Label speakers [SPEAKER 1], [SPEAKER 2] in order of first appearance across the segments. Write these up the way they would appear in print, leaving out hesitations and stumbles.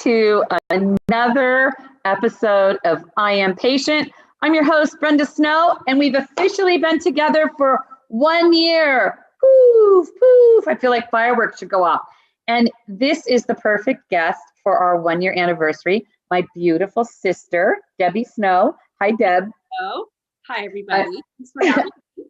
[SPEAKER 1] to another episode of I Am Patient. I'm your host, Brenda Snow, and we've officially been together for 1 year. Poof, poof. I feel like fireworks should go off. And this is the perfect guest for our 1 year anniversary, my beautiful sister, Debbie Snow. Hi, Deb.
[SPEAKER 2] Hello. Hi, everybody. Thanks for having me.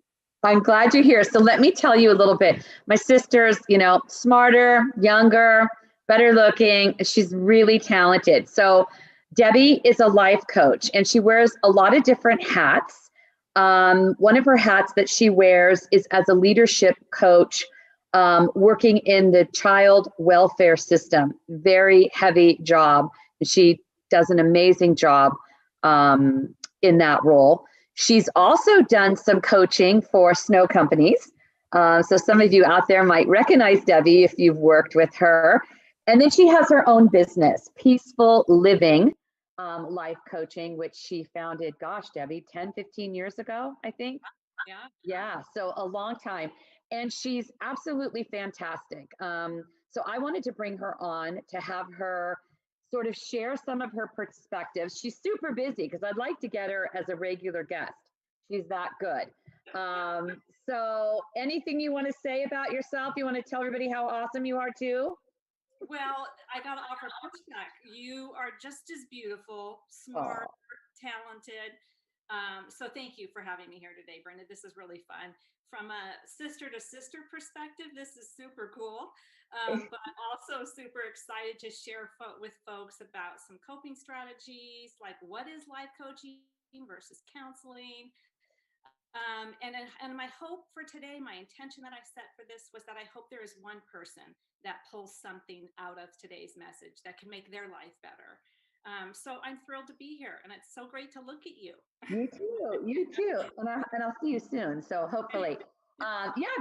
[SPEAKER 1] I'm glad you're here. So let me tell you a little bit. My sister's, smarter, younger, better looking. She's really talented. So Debbie is a life coach and she wears a lot of different hats. One of her hats that she wears is as a leadership coach, working in the child welfare system. Very heavy job. She does an amazing job in that role. She's also done some coaching for snow companies. So some of you out there might recognize Debbie if you've worked with her. And then she has her own business, Peaceful Living Life Coaching, which she founded, Debbie, 10, 15 years ago, I think.
[SPEAKER 2] Yeah.
[SPEAKER 1] Yeah, so a long time. And she's absolutely fantastic. So I wanted to bring her on to have her sort of share some of her perspectives. She's super busy because I'd like to get her as a regular guest. She's that good. So anything you want to say about yourself? You want to tell everybody how awesome you are too?
[SPEAKER 2] Well, I got to offer pushback. You are just as beautiful, smart, talented. So thank you for having me here today, Brenda. This is really fun. From a sister to sister perspective, this is super cool. But I'm also super excited to share with folks about some coping strategies, like what is life coaching versus counseling. And my hope for today, my intention that I set for this was that I hope there is one person that pulls something out of today's message that can make their life better. So I'm thrilled to be here, and it's so great to look at you.
[SPEAKER 1] You too. And I'll see you soon. So hopefully,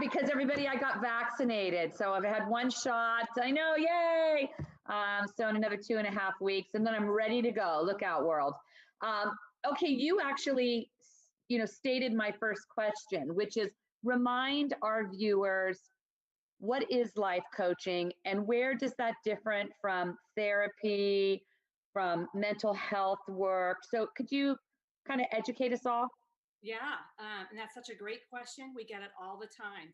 [SPEAKER 1] because everybody, I got vaccinated. So I've had one shot. I know, yay. So in another 2.5 weeks, and then I'm ready to go. Look out, world. Okay, you actually, stated my first question, which is remind our viewers, what is life coaching and where does that different from therapy, from mental health work? So could you kind of educate us all?
[SPEAKER 2] Yeah, and that's such a great question. We get it all the time.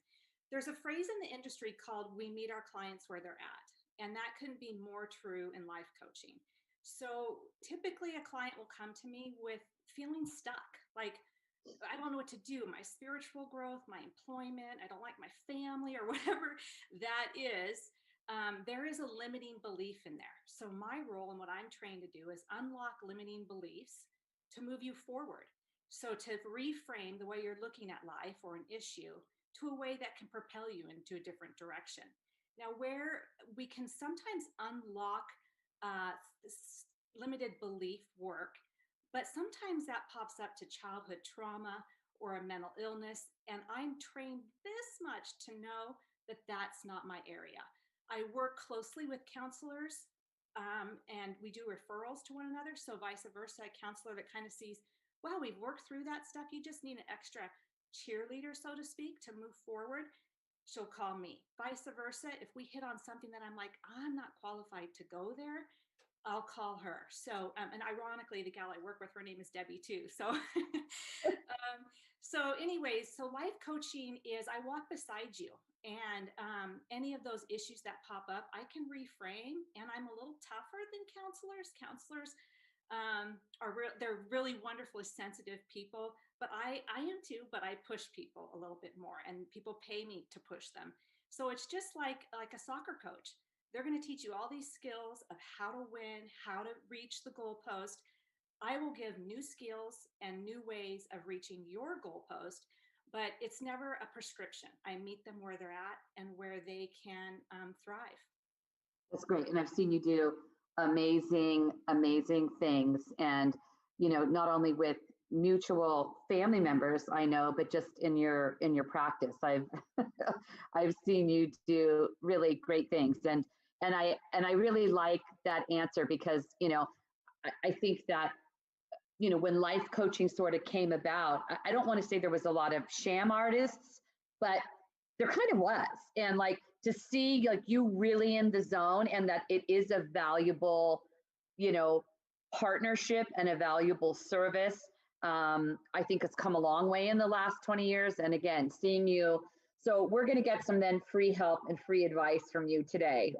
[SPEAKER 2] There's a phrase in the industry called "we meet our clients where they're at," and that couldn't be more true in life coaching. So typically, a client will come to me with feeling stuck, like I don't know what to do. My spiritual growth, my employment, I don't like my family, or whatever that is. There is a limiting belief in there. So my role and what I'm trained to do is unlock limiting beliefs to move you forward. So to reframe the way you're looking at life or an issue to a way that can propel you into a different direction. Now, where we can sometimes unlock this limited belief work, but sometimes that pops up to childhood trauma or a mental illness. And I'm trained this much to know that that's not my area. I work closely with counselors, and we do referrals to one another. So vice versa, a counselor that kind of sees, wow, we've worked through that stuff. You just need an extra cheerleader, so to speak, to move forward. She'll call me. Vice versa, if we hit on something that I'm like, I'm not qualified to go there, I'll call her. So, and ironically, the gal I work with, her name is Debbie too. So, so life coaching is I walk beside you, and any of those issues that pop up, I can reframe. And I'm a little tougher than counselors. Counselors they're really wonderfully sensitive people, but I am too. But I push people a little bit more, and people pay me to push them. So it's just like a soccer coach. They're going to teach you all these skills of how to win, how to reach the goalpost. I will give new skills and new ways of reaching your goalpost, but it's never a prescription. I meet them where they're at and where they can thrive.
[SPEAKER 1] That's great. And I've seen you do amazing, amazing things. And, not only with mutual family members, I know, but just in your practice, I've I've seen you do really great things. And I really like that answer because, I think that, when life coaching sort of came about, I don't want to say there was a lot of sham artists, but there kind of was. And like to see like you really in the zone and that it is a valuable you know, partnership and a valuable service. I think it's come a long way in the last 20 years. And again, seeing you, so we're going to get some then free help and free advice from you today,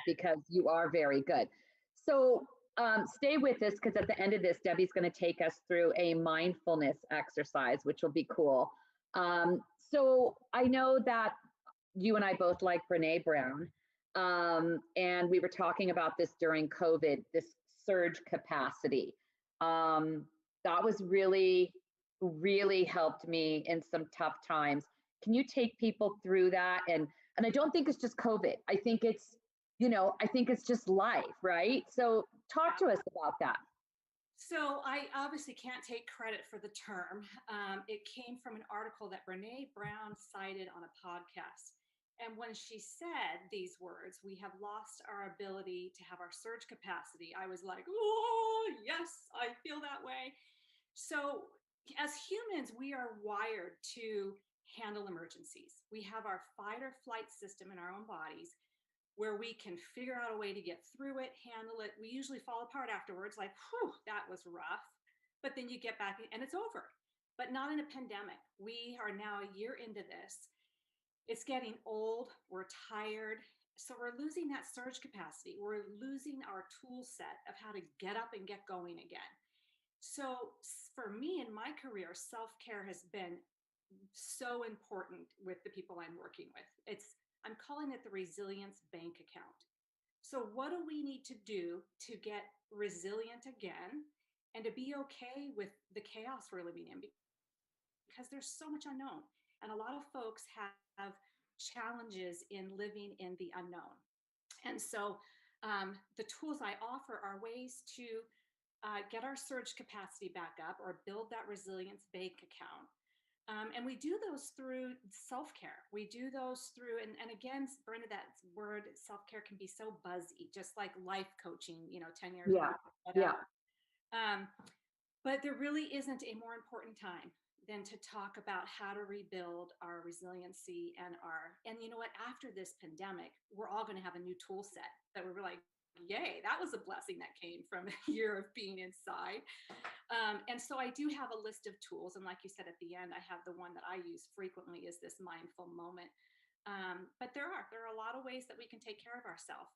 [SPEAKER 1] because you are very good. So stay with us, because at the end of this, Debbie's going to take us through a mindfulness exercise, which will be cool. So I know that you and I both like Brene Brown. And we were talking about this during COVID, this surge capacity. That was really, really helped me in some tough times. Can you take people through that? And I don't think it's just COVID. I think it's, I think it's just life, right? So talk to us about that.
[SPEAKER 2] So I obviously can't take credit for the term. It came from an article that Brene Brown cited on a podcast. And when she said these words, we have lost our ability to have our surge capacity, I was like, oh, yes, I feel that way. So as humans, we are wired to handle emergencies. We have our fight or flight system in our own bodies where we can figure out a way to get through it, handle it. We usually fall apart afterwards, like, whew, that was rough. But then you get back and it's over. But not in a pandemic. We are now a year into this. It's getting old. We're tired. So we're losing that surge capacity. We're losing our tool set of how to get up and get going again. So for me in my career, self-care has been so important with the people I'm working with. I'm calling it the resilience bank account. So what do we need to do to get resilient again and to be okay with the chaos we're living in? Because there's so much unknown. And a lot of folks have challenges in living in the unknown. And so the tools I offer are ways to get our surge capacity back up or build that resilience bank account. And we do those through self-care. We do those through, and again, Brenda, that word self-care can be so buzzy, just like life coaching, 10 years
[SPEAKER 1] Yeah.
[SPEAKER 2] ago.
[SPEAKER 1] Yeah.
[SPEAKER 2] But there really isn't a more important time than to talk about how to rebuild our resiliency and you know what, after this pandemic, we're all going to have a new tool set that we're like, yay, that was a blessing that came from a year of being inside. And so I do have a list of tools. And like you said, at the end, I have the one that I use frequently is this mindful moment. But there are a lot of ways that we can take care of ourselves.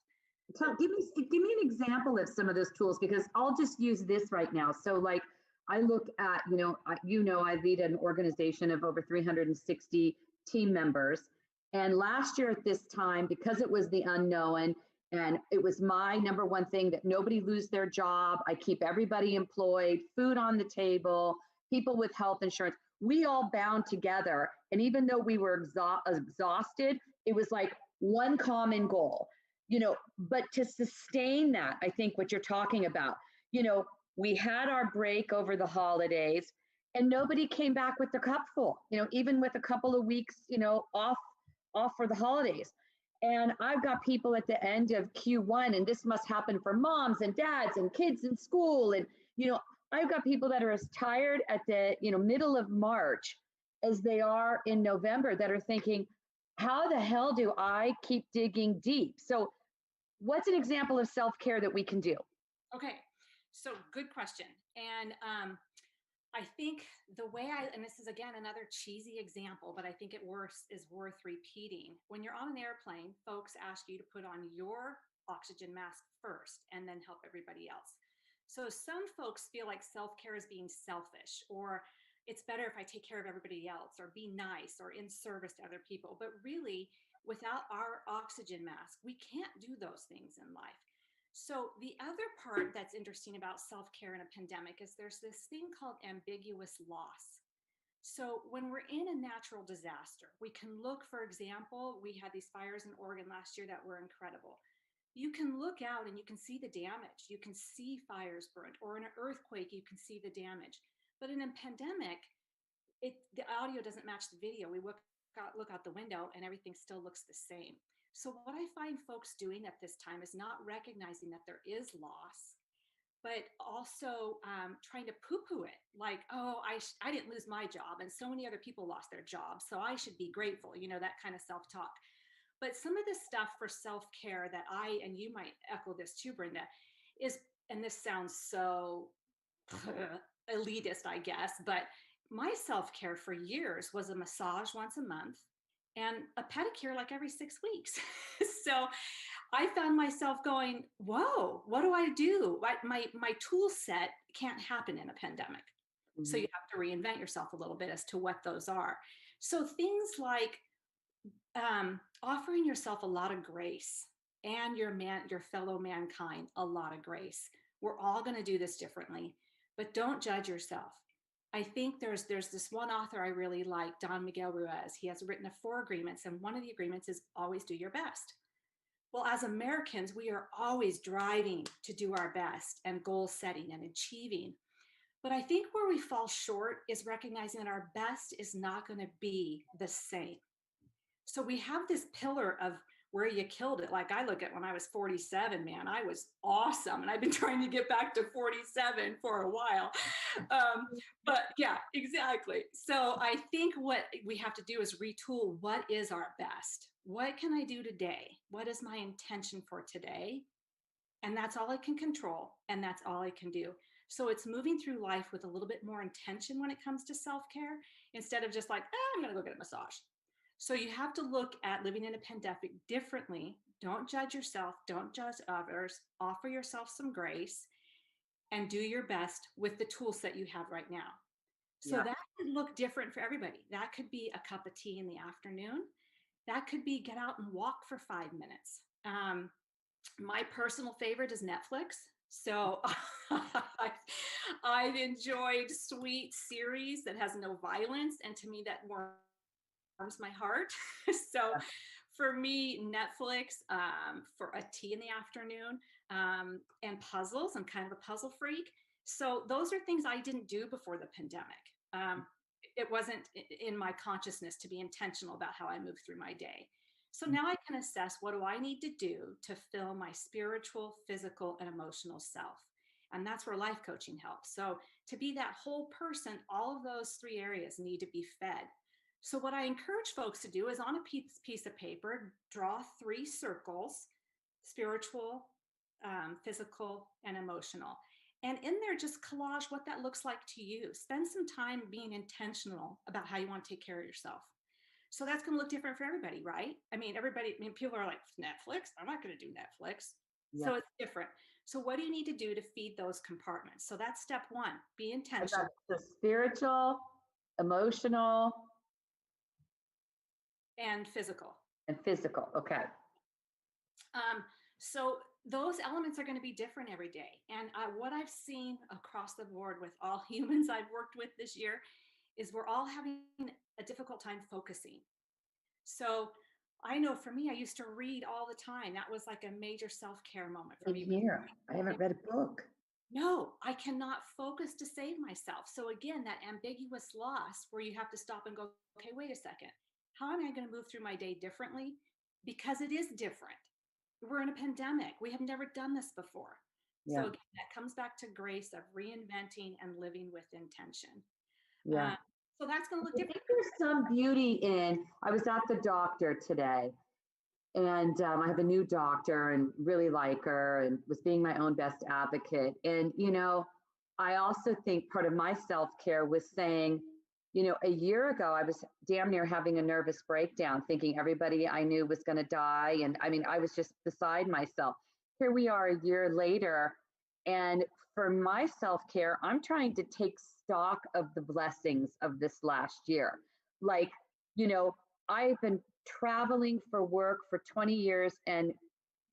[SPEAKER 1] So give me an example of some of those tools, because I'll just use this right now. So like I look at, I lead an organization of over 360 team members. And last year at this time, because it was the unknown, and it was my number one thing that nobody lose their job. I keep everybody employed, food on the table, people with health insurance. We all bound together. And even though we were exhausted, it was like one common goal, but to sustain that, I think what you're talking about, we had our break over the holidays and nobody came back with their cup full, even with a couple of weeks, off for the holidays. And I've got people at the end of Q1, and this must happen for moms and dads and kids in school. And, I've got people that are as tired at the, middle of March as they are in November that are thinking, how the hell do I keep digging deep? So what's an example of self-care that we can do?
[SPEAKER 2] Okay. So good question. And I think the way and this is again another cheesy example, but I think is worth repeating. When you're on an airplane, folks ask you to put on your oxygen mask first and then help everybody else. So some folks feel like self-care is being selfish, or it's better if I take care of everybody else, or be nice, or in service to other people. But really, without our oxygen mask, we can't do those things in life. So the other part that's interesting about self-care in a pandemic is there's this thing called ambiguous loss. So when we're in a natural disaster, we can look, for example, we had these fires in Oregon last year that were incredible. You can look out and you can see the damage. You can see fires burnt, or in an earthquake, you can see the damage. But in a pandemic, the audio doesn't match the video. We look out the window and everything still looks the same. So what I find folks doing at this time is not recognizing that there is loss, but also trying to poo-poo it. Like, oh, I didn't lose my job and so many other people lost their jobs, so I should be grateful, that kind of self-talk. But some of the stuff for self-care that and you might echo this too, Brenda, is and this sounds so elitist, I guess, but my self care for years was a massage once a month and a pedicure like every 6 weeks. So I found myself going, whoa, what do I do? My tool set can't happen in a pandemic. So
[SPEAKER 1] Mhm.
[SPEAKER 2] you have to reinvent yourself a little bit as to what those are. So things like offering yourself a lot of grace and your fellow mankind a lot of grace. We're all going to do this differently, but don't judge yourself. I think there's this one author I really like, Don Miguel Ruiz. He has written 4 agreements, and one of the agreements is always do your best. Well, as Americans, we are always driving to do our best and goal setting and achieving. But I think where we fall short is recognizing that our best is not going to be the same. So we have this pillar of where you killed it. Like I look at when I was 47, man, I was awesome. And I've been trying to get back to 47 for a while. But yeah, exactly. So I think what we have to do is retool what is our best? What can I do today? What is my intention for today? And that's all I can control. And that's all I can do. So it's moving through life with a little bit more intention when it comes to self care instead of just like, I'm going to go get a massage. So you have to look at living in a pandemic differently. Don't judge yourself. Don't judge others. Offer yourself some grace and do your best with the tools that you have right now. So
[SPEAKER 1] Yeah.
[SPEAKER 2] that could look different for everybody. That could be a cup of tea in the afternoon. That could be get out and walk for 5 minutes. My personal favorite is Netflix. So I've enjoyed sweet series that has no violence. And to me, that warms my heart. So for me, Netflix for a tea in the afternoon and puzzles. I'm kind of a puzzle freak. So those are things I didn't do before the pandemic. It wasn't in my consciousness to be intentional about how I move through my day. So now I can assess what do I need to do to fill my spiritual, physical, and emotional self. And that's where life coaching helps. So to be that whole person, all of those 3 areas need to be fed. So what I encourage folks to do is on a piece of paper, draw 3 circles: spiritual, physical, and emotional. And in there, just collage what that looks like to you. Spend some time being intentional about how you want to take care of yourself. So that's going to look different for everybody, right? People are like, Netflix? I'm not going to do Netflix.
[SPEAKER 1] Yeah.
[SPEAKER 2] So it's different. So what do you need to do to feed those compartments? So that's step one, be
[SPEAKER 1] I got
[SPEAKER 2] intentional
[SPEAKER 1] the spiritual, emotional,
[SPEAKER 2] and physical.
[SPEAKER 1] and physical. Okay.
[SPEAKER 2] Um, so those elements are going to be different every day. And what I've seen across the board with all humans I've worked with this year is we're all having a difficult time focusing. So I know for me, I used to read all the time. That was like a major self-care moment for
[SPEAKER 1] In
[SPEAKER 2] me.
[SPEAKER 1] here, I haven't read a book.
[SPEAKER 2] No, I cannot focus to save myself. So again, that ambiguous loss where you have to stop and go, okay, wait a second. How am I going to move through my day differently? Because it is different. We're in a pandemic. We have never done this before. So
[SPEAKER 1] Yeah.
[SPEAKER 2] again, that comes back to grace of reinventing and living with intention.
[SPEAKER 1] Yeah.
[SPEAKER 2] Um, so that's going to look
[SPEAKER 1] I think
[SPEAKER 2] different.
[SPEAKER 1] there's some beauty in, I was at the doctor today and I have a new doctor and really like her and was being my own best advocate. And, I also think part of my self care was saying, a year ago, I was damn near having a nervous breakdown, thinking everybody I knew was going to die. And I mean, I was just beside myself. Here we are a year later. And for my self care, I'm trying to take stock of the blessings of this last year. Like, you know, I've been traveling for work for 20 years and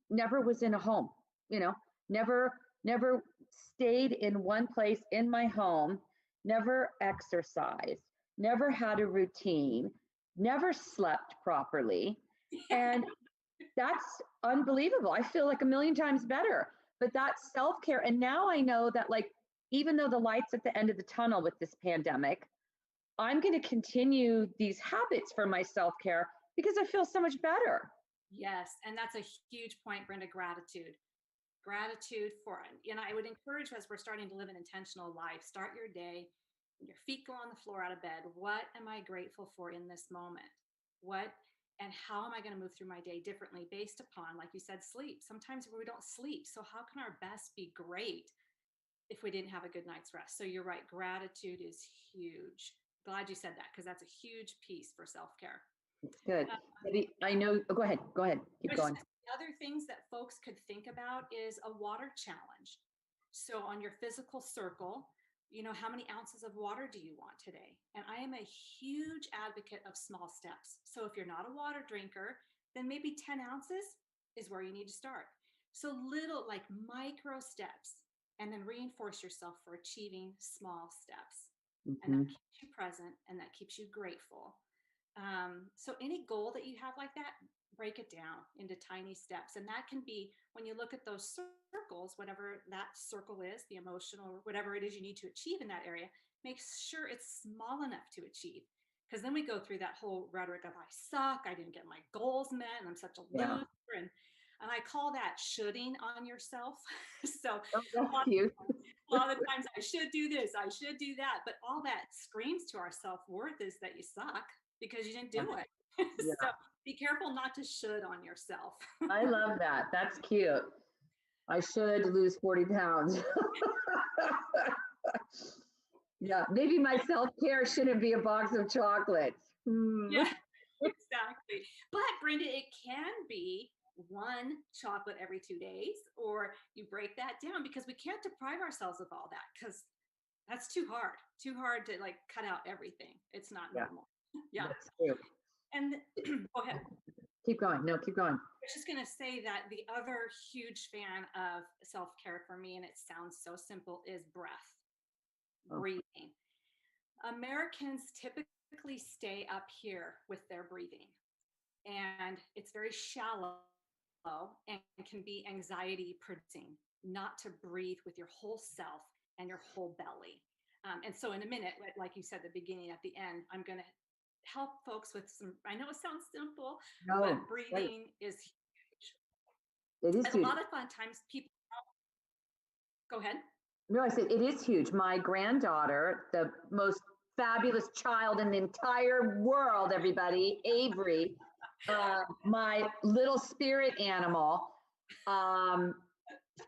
[SPEAKER 1] never was in a home, you know, never stayed in one place in my home, never exercised, never had a routine, never slept properly. And that's unbelievable. I feel like a million times better. But that's self-care. And now I know that like even though the light's at the end of the tunnel with this pandemic, I'm going to continue these habits for my self-care because I feel so much better.
[SPEAKER 2] Yes. And that's a huge point, Brenda, gratitude. Gratitude for it. And I would encourage as we're starting to live an intentional life, start your day, your feet go on the floor out of bed. What am I grateful for in this moment? What And how am I going to move through my day differently based upon, like you said, sleep? Sometimes we don't sleep. So, how can our best be great if we didn't have a good night's rest? So, you're right. Gratitude is huge. Glad you said that because that's a huge piece for self care.
[SPEAKER 1] It's good. I know. Go ahead. Go ahead. Keep going.
[SPEAKER 2] Other things that folks could think about is a water challenge. So, on your physical circle, how many ounces of water do you want today? And I am a huge advocate of small steps. So if you're not a water drinker, then maybe 10 ounces is where you need to start. So little, like micro steps, and then reinforce yourself for achieving small steps. And that keeps you present and that keeps you grateful. So any goal that you have like that, break it down into tiny steps. And that can be when you look at those circles, whatever that circle is, the emotional, whatever it is you need to achieve in that area, make sure it's small enough to achieve. Because then we go through that whole rhetoric of I suck, I didn't get my goals met, and I'm such a loser. And I call that shoulding on yourself. So
[SPEAKER 1] that's cute.
[SPEAKER 2] a lot of the times I should do this, I should do that. But all that screams to our self-worth is that you suck because you didn't do it. So be careful not to should on yourself.
[SPEAKER 1] I love that. That's cute. I should lose 40 pounds. Yeah, maybe my self-care shouldn't be a box of chocolates.
[SPEAKER 2] Yeah, exactly. But Brenda, it can be one chocolate every 2 days, or you break that down because we can't deprive ourselves of all that because that's too hard to like cut out everything. It's not normal. Yeah.
[SPEAKER 1] That's true.
[SPEAKER 2] And go ahead.
[SPEAKER 1] Keep going. No, keep going.
[SPEAKER 2] I was just going to say that the other huge fan of self-care for me, and it sounds so simple, is breath, breathing. Americans typically stay up here with their breathing, and it's very shallow and can be anxiety producing not to breathe with your whole self and your whole belly. And so in a minute, like you said, the beginning, at the end, I'm going to help folks with some, I know it sounds simple, but breathing is huge.
[SPEAKER 1] It is
[SPEAKER 2] and
[SPEAKER 1] huge.
[SPEAKER 2] A lot of fun times people, go ahead.
[SPEAKER 1] No, I said it is huge. My granddaughter, the most fabulous child in the entire world, everybody, Avery, my little spirit animal,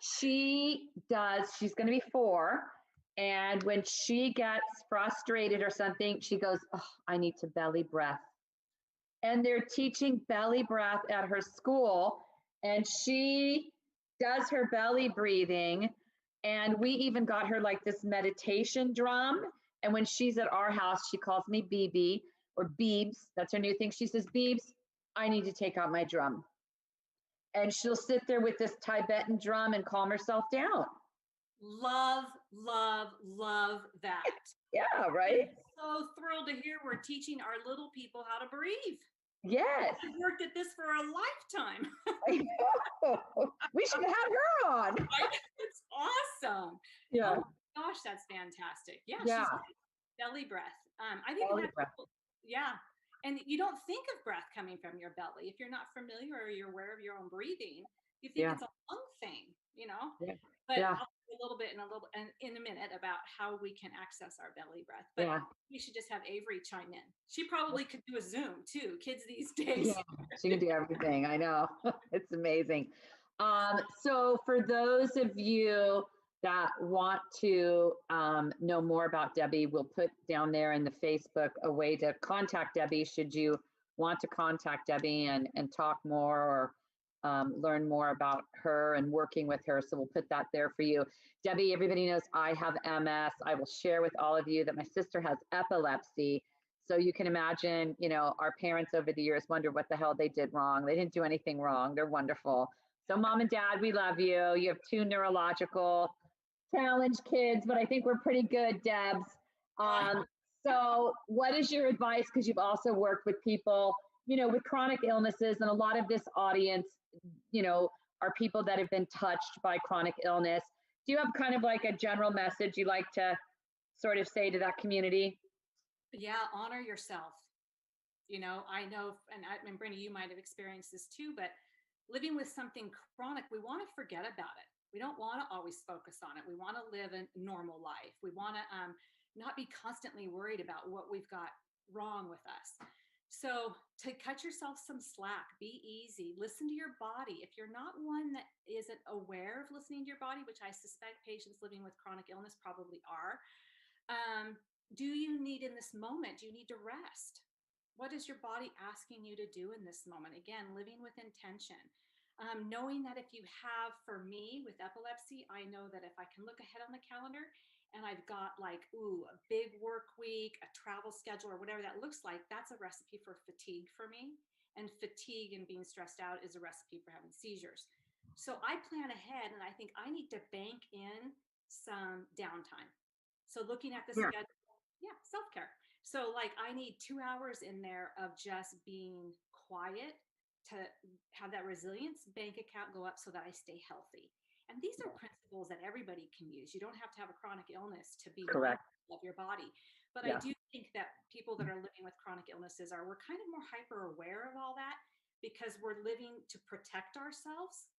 [SPEAKER 1] she's going to be 4. And when she gets frustrated or something, she goes, oh, I need to belly breath. And they're teaching belly breath at her school. And she does her belly breathing. And we even got her like this meditation drum. And when she's at our house, she calls me BB or Beebs. That's her new thing. She says, Beebs, I need to take out my drum. And she'll sit there with this Tibetan drum and calm herself down.
[SPEAKER 2] Love, love, love that.
[SPEAKER 1] Yeah, right?
[SPEAKER 2] I'm so thrilled to hear we're teaching our little people how to breathe.
[SPEAKER 1] Yes.
[SPEAKER 2] I've worked at this for a lifetime.
[SPEAKER 1] I know. We should have her on.
[SPEAKER 2] It's awesome.
[SPEAKER 1] Yeah.
[SPEAKER 2] Oh gosh, that's fantastic. Yeah.
[SPEAKER 1] Yeah.
[SPEAKER 2] She's belly breath. I've even had people, and you don't think of breath coming from your belly. If you're not familiar or you're aware of your own breathing, you think it's a lung thing, But I'll talk a little bit in a minute about how we can access our belly breath. But we should just have Avery chime in. She probably could do a Zoom too. Kids these days.
[SPEAKER 1] Yeah, she can do everything. I know. It's amazing. So for those of you that want to know more about Debbie, we'll put down there in the Facebook a way to contact Debbie should you want to contact Debbie and talk more or learn more about her and working with her. So we'll put that there for you. Debbie, everybody knows I have MS. I will share with all of you that my sister has epilepsy. So you can imagine, our parents over the years wonder what the hell they did wrong. They didn't do anything wrong. They're wonderful. So mom and dad, we love you. You have 2 neurological challenged kids, but I think we're pretty good, Debs. So what is your advice? Because you've also worked with people, with chronic illnesses, and a lot of this audience, are people that have been touched by chronic illness. Do you have kind of like a general message you like to sort of say to that community?
[SPEAKER 2] Yeah, honor yourself. I know, and Brenda, you might have experienced this too, but living with something chronic, we want to forget about it. We don't want to always focus on it. We want to live a normal life. We want to not be constantly worried about what we've got wrong with us. So to cut yourself some slack, be easy, listen to your body. If you're not one that isn't aware of listening to your body, which I suspect patients living with chronic illness probably are, um, do you need in this moment? Do you need to rest? What is your body asking you to do in this moment? Again, living with intention. Knowing that if you have, for me with epilepsy, I know that if I can look ahead on the calendar and I've got like, ooh, a big work week, a travel schedule, or whatever that looks like, that's a recipe for fatigue for me. And fatigue and being stressed out is a recipe for having seizures. So I plan ahead and I think I need to bank in some downtime. So looking at the
[SPEAKER 1] Yeah.
[SPEAKER 2] schedule, yeah, self care. So, like, I need 2 hours in there of just being quiet to have that resilience bank account go up so that I stay healthy. And these are principles that everybody can use. You don't have to have a chronic illness to be
[SPEAKER 1] Correct.
[SPEAKER 2] mindful of your body. But I
[SPEAKER 1] Yeah.
[SPEAKER 2] do think that people that are living with chronic illnesses we're kind of more hyper aware of all that because we're living to protect ourselves,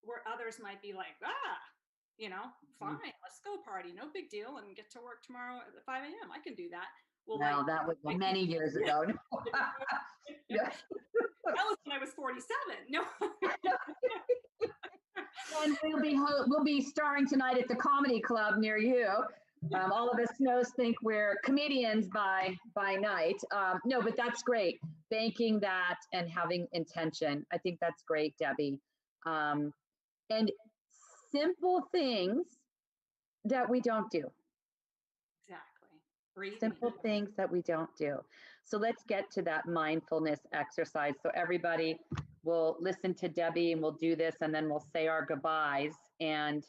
[SPEAKER 2] where others might be like, fine, let's go party, no big deal, and get to work tomorrow at 5 a.m. I can do that. Well, like,
[SPEAKER 1] Well, that was many years ago. Yeah.
[SPEAKER 2] that was when I was 47. No.
[SPEAKER 1] And we'll be starring tonight at the comedy club near you. All of us snows think we're comedians by night. No, but that's great. Banking that and having intention. I think that's great, Debbie. And simple things that we don't do.
[SPEAKER 2] Exactly. Breathing.
[SPEAKER 1] Simple things that we don't do. So let's get to that mindfulness exercise. So everybody will listen to Debbie and we'll do this and then we'll say our goodbyes. And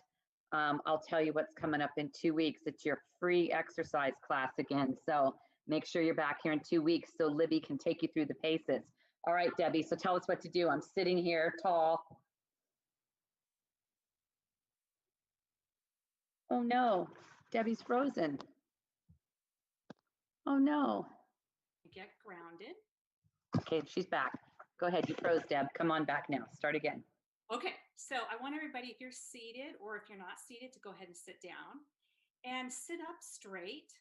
[SPEAKER 1] I'll tell you what's coming up in 2 weeks. It's your free exercise class again. So make sure you're back here in 2 weeks so Libby can take you through the paces. All right, Debbie, so tell us what to do. I'm sitting here tall. Oh no, Debbie's frozen. Oh no.
[SPEAKER 2] Get grounded.
[SPEAKER 1] Okay, she's back. Go ahead, you froze, Deb. Come on back now. Start again.
[SPEAKER 2] Okay, so I want everybody, if you're seated or if you're not seated, to go ahead and sit down and sit up straight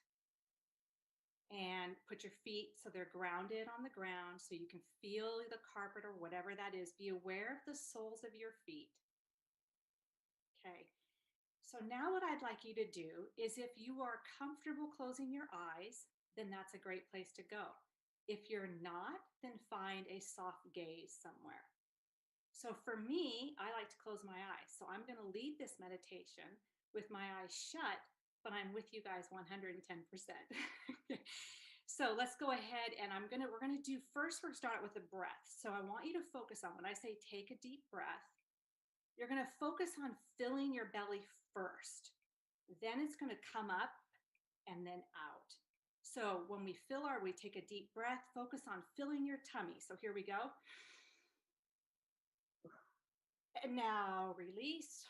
[SPEAKER 2] and put your feet so they're grounded on the ground so you can feel the carpet or whatever that is. Be aware of the soles of your feet. Okay, so now what I'd like you to do is, if you are comfortable closing your eyes, then that's a great place to go. If you're not, then find a soft gaze somewhere. So for me, I like to close my eyes. So I'm going to lead this meditation with my eyes shut, but I'm with you guys 110%. So let's go ahead and we're going to do first, we're start with the breath. So I want you to focus on, when I say take a deep breath, you're going to focus on filling your belly first. Then it's going to come up and then out. So when we take a deep breath, focus on filling your tummy. So here we go. And now release.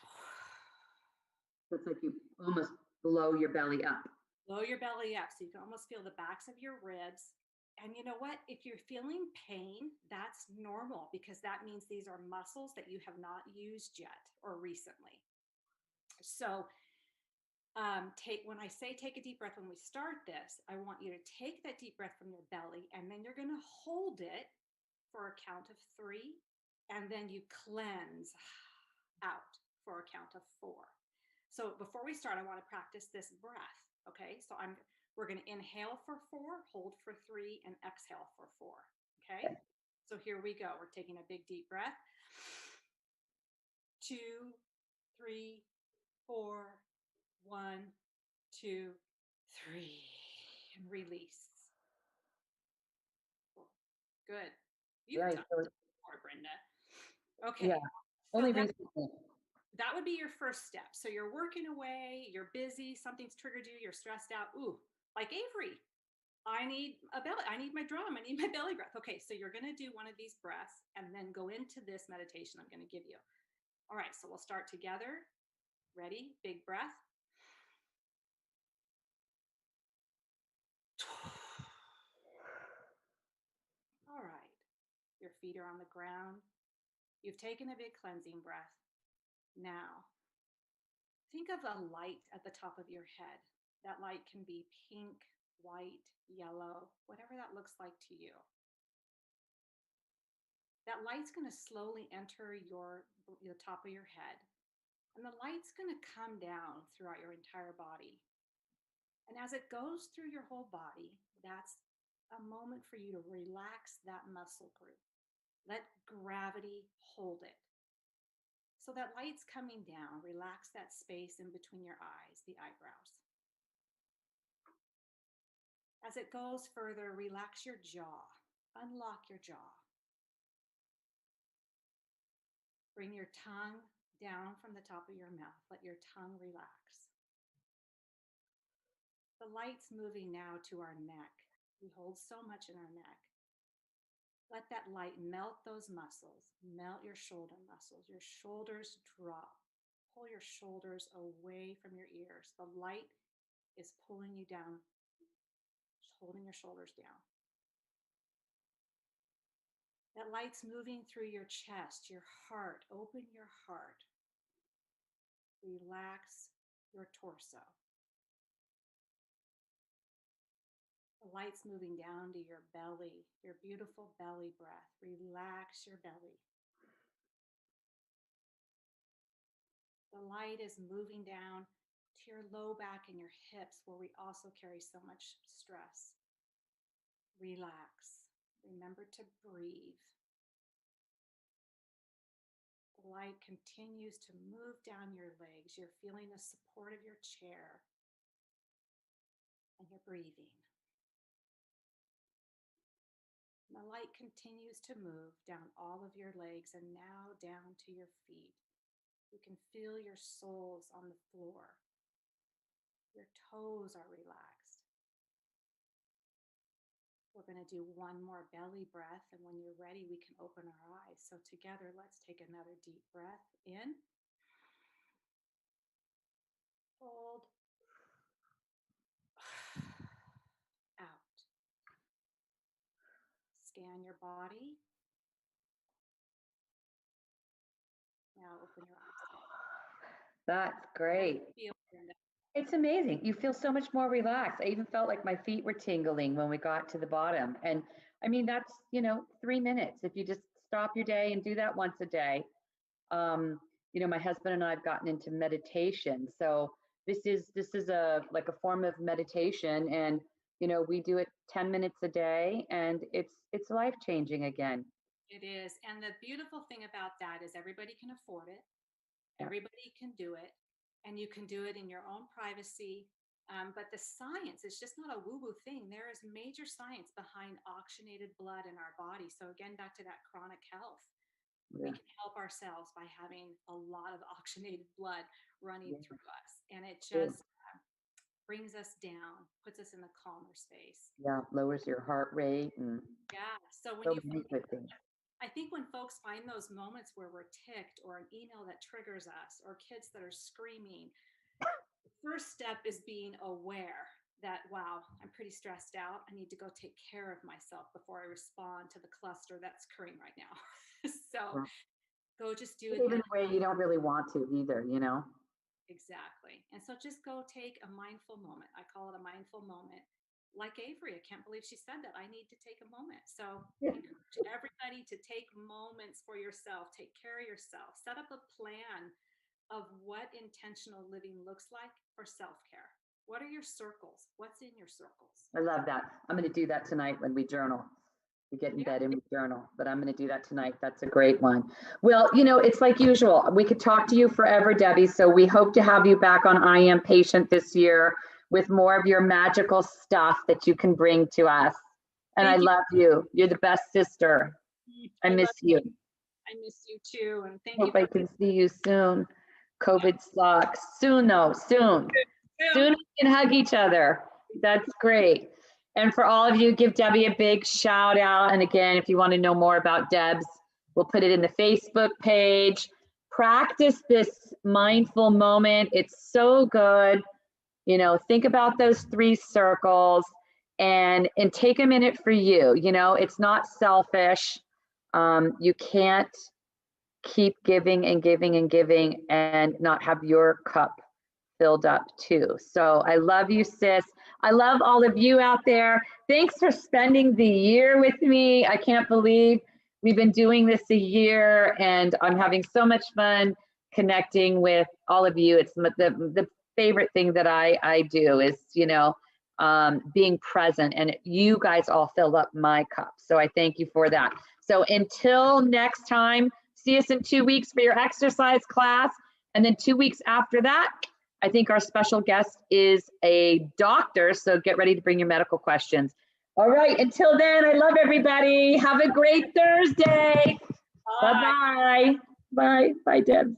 [SPEAKER 1] It's like you almost blow your belly up.
[SPEAKER 2] Blow your belly up so you can almost feel the backs of your ribs. And you know what? If you're feeling pain, that's normal, because that means these are muscles that you have not used yet or recently. So when I say take a deep breath, when we start this, I want you to take that deep breath from your belly, and then you're going to hold it for a count of 3, and then you cleanse out for a count of 4. So before we start, I want to practice this breath. Okay, so we're going to inhale for 4, hold for 3, and exhale for 4. Okay, so here we go. We're taking a big deep breath. 2, 3, 4, 1, 2, 3, and release. Good. You've done it before, Brenda. Okay.
[SPEAKER 1] Yeah.
[SPEAKER 2] So
[SPEAKER 1] Only recently.
[SPEAKER 2] that would be your first step. So you're working away, you're busy, something's triggered you, you're stressed out. Ooh, like Avery, I need my drum, I need my belly breath. Okay, so you're going to do one of these breaths and then go into this meditation I'm going to give you. All right, so we'll start together. Ready? Big breath. All right, your feet are on the ground. You've taken a big cleansing breath. Now, think of a light at the top of your head. That light can be pink, white, yellow, whatever that looks like to you. That light's going to slowly enter the top of your head, and the light's going to come down throughout your entire body. And as it goes through your whole body, that's a moment for you to relax that muscle group. Let gravity hold it. So that light's coming down. Relax that space in between your eyes, the eyebrows. As it goes further, relax your jaw. Unlock your jaw. Bring your tongue down from the top of your mouth. Let your tongue relax. The light's moving now to our neck. We hold so much in our neck. Let that light melt those muscles. Melt your shoulder muscles. Your shoulders drop. Pull your shoulders away from your ears. The light is pulling you down, holding your shoulders down. That light's moving through your chest, your heart. Open your heart. Relax your torso. The light's moving down to your belly, your beautiful belly breath. Relax your belly. The light is moving down to your low back and your hips, where we also carry so much stress. Relax. Remember to breathe. The light continues to move down your legs. You're feeling the support of your chair, and you're breathing. And the light continues to move down all of your legs and now down to your feet. You can feel your soles on the floor. Your toes are relaxed. We're going to do one more belly breath, and when you're ready, we can open our eyes. So together, let's take another deep breath in. Hold. Out. Scan your body. Now open your eyes.
[SPEAKER 1] That's great.
[SPEAKER 2] How do you feel, Brenda?
[SPEAKER 1] It's amazing. You feel so much more relaxed. I even felt like my feet were tingling when we got to the bottom. And I mean, that's, 3 minutes. If you just stop your day and do that once a day. My husband and I have gotten into meditation. So this is a form of meditation, and we do it 10 minutes a day, and it's life changing again.
[SPEAKER 2] It is. And the beautiful thing about that is everybody can afford it.
[SPEAKER 1] Yeah.
[SPEAKER 2] Everybody can do it, and you can do it in your own privacy. But the science is just not a woo-woo thing. There is major science behind oxygenated blood in our body. So again, back to that chronic health, we
[SPEAKER 1] Yeah.
[SPEAKER 2] can help ourselves by having a lot of oxygenated blood running
[SPEAKER 1] Yeah.
[SPEAKER 2] through us, and it
[SPEAKER 1] Good.
[SPEAKER 2] just brings us down, puts us in a calmer space.
[SPEAKER 1] Yeah, lowers your heart rate and
[SPEAKER 2] Yeah. So when
[SPEAKER 1] so
[SPEAKER 2] you
[SPEAKER 1] many good things.
[SPEAKER 2] I think when folks find those moments where we're ticked, or an email that triggers us, or kids that are screaming, the first step is being aware that, wow, I'm pretty stressed out. I need to go take care of myself before I respond to the cluster that's occurring right now. So
[SPEAKER 1] Yeah.
[SPEAKER 2] go just do it
[SPEAKER 1] Even
[SPEAKER 2] then.
[SPEAKER 1] the way you don't really want to either.
[SPEAKER 2] Exactly. And so just go take a mindful moment. I call it a mindful moment. Like Avery, I can't believe she said that. I need to take a moment. So
[SPEAKER 1] Yeah.
[SPEAKER 2] encourage everybody to take moments for yourself, take care of yourself, set up a plan of what intentional living looks like for self-care. What are your circles? What's in your circles?
[SPEAKER 1] I love that. I'm going to do that tonight when we journal. We get in
[SPEAKER 2] Yeah.
[SPEAKER 1] bed and we journal, but I'm going to do that tonight. That's a great one. Well, it's like usual. We could talk to you forever, Debbie. So we hope to have you back on I Am Patient this year with more of your magical stuff that you can bring to us. And I
[SPEAKER 2] Thank you.
[SPEAKER 1] love you. You're the best sister. I miss you.
[SPEAKER 2] I miss you too. And thank
[SPEAKER 1] Hope
[SPEAKER 2] you
[SPEAKER 1] I can see you soon. COVID sucks. Soon though, soon. Soon we can hug each other. That's great. And for all of you, give Debbie a big shout out. And again, if you want to know more about Debs, we'll put it in the Facebook page. Practice this mindful moment. It's so good. Think about those 3 circles and take a minute for you. It's not selfish. You can't keep giving and giving and giving and not have your cup filled up too. So I love you, sis. I love all of you out there. Thanks for spending the year with me. I can't believe We've been doing this a year, and I'm having so much fun connecting with all of you. It's the favorite thing that I do is, being present, and you guys all fill up my cup. So I thank you for that. So until next time, see us in 2 weeks for your exercise class. And then 2 weeks after that, I think our special guest is a doctor. So get ready to bring your medical questions. All right. Until then, I love everybody. Have a great Thursday. Bye-bye. Bye. Bye, Debs.